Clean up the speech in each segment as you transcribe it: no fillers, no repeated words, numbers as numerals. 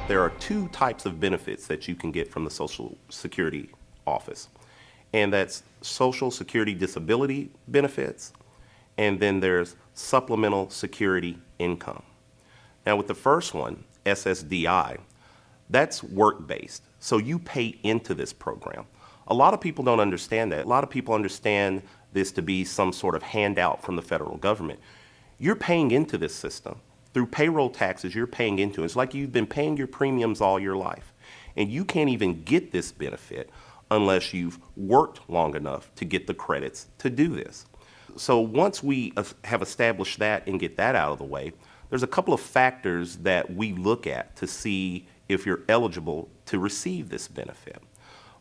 there are two types of benefits that you can get from the Social Security office. And that's Social Security disability benefits, and then there's supplemental security income. Now with the first one, SSDI, that's work-based. So you pay into this program. A lot of people don't understand that. A lot of people understand this to be some sort of handout from the federal government. You're paying into this system. Through payroll taxes, you're paying into it. It's like you've been paying your premiums all your life. And you can't even get this benefit unless you've worked long enough to get the credits to do this. So once we have established that and get that out of the way, there's a couple of factors that we look at to see if you're eligible to receive this benefit.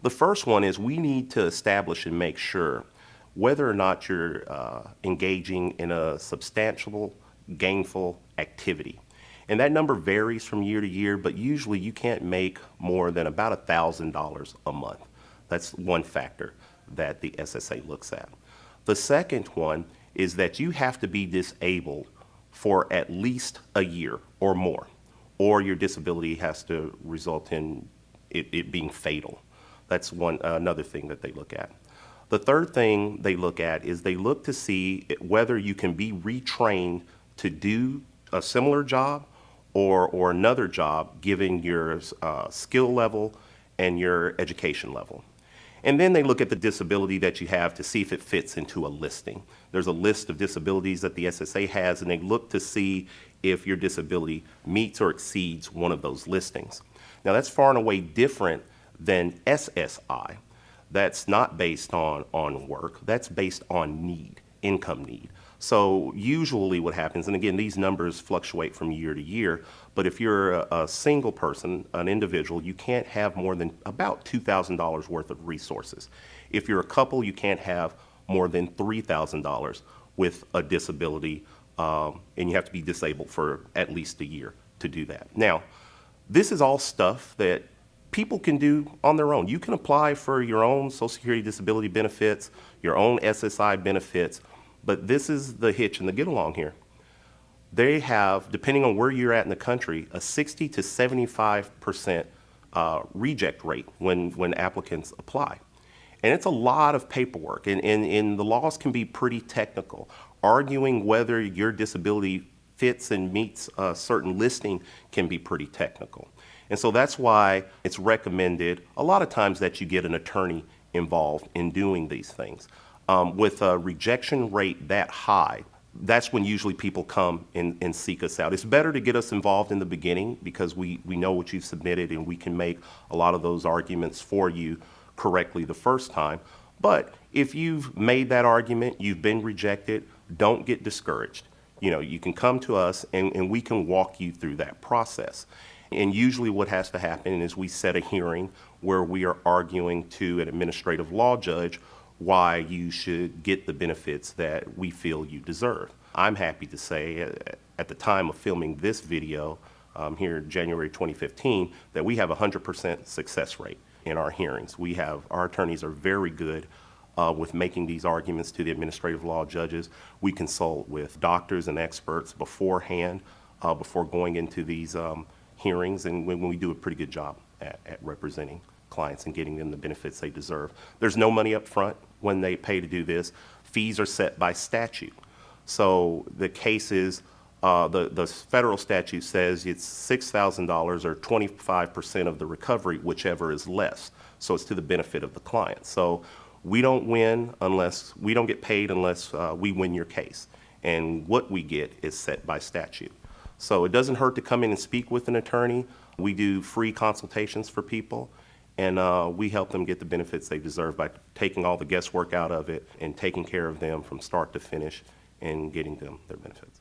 The first one is we need to establish and make sure whether or not you're engaging in a substantial, gainful activity. And that number varies from year to year, but usually you can't make more than about $1,000 a month. That's one factor that the SSA looks at. The second one is that you have to be disabled for at least a year or more, or your disability has to result in it being fatal. That's another thing that they look at. The third thing they look at is they look to see whether you can be retrained to do a similar job or another job given your skill level and your education level. And then they look at the disability that you have to see if it fits into a listing. There's a list of disabilities that the SSA has, and they look to see if your disability meets or exceeds one of those listings. Now that's far and away different than SSI. That's not based on work, that's based on need, income need. So usually what happens, and again, these numbers fluctuate from year to year, but if you're a single person, an individual, you can't have more than about $2,000 worth of resources. If you're a couple, you can't have more than $3,000 with a disability, and you have to be disabled for at least a year to do that. Now, this is all stuff that people can do on their own. You can apply for your own Social Security disability benefits, your own SSI benefits, but this is the hitch and the get along here. They have, depending on where you're at in the country, a 60 to 75% reject rate when applicants apply. And it's a lot of paperwork, and the laws can be pretty technical. Arguing whether your disability fits and meets a certain listing can be pretty technical. And so that's why it's recommended a lot of times that you get an attorney involved in doing these things. With a rejection rate that high, that's when usually people come and seek us out. It's better to get us involved in the beginning because we know what you've submitted and we can make a lot of those arguments for you correctly the first time. But if you've made that argument, you've been rejected, don't get discouraged. You know, you can come to us and we can walk you through that process. And usually what has to happen is we set a hearing where we are arguing to an administrative law judge why you should get the benefits that we feel you deserve. I'm happy to say at the time of filming this video here in January 2015 that we have a 100% success rate in our hearings. Our attorneys are very good with making these arguments to the administrative law judges. We consult with doctors and experts beforehand, before going into these hearings, and when we do a pretty good job at representing clients and getting them the benefits they deserve. There's no money up front when they pay to do this. Fees are set by statute. So the case is, the federal statute says it's $6,000 or 25% of the recovery, whichever is less. So it's to the benefit of the client. So we don't get paid unless we win your case. And what we get is set by statute. So it doesn't hurt to come in and speak with an attorney. We do free consultations for people, and we help them get the benefits they deserve by taking all the guesswork out of it and taking care of them from start to finish and getting them their benefits.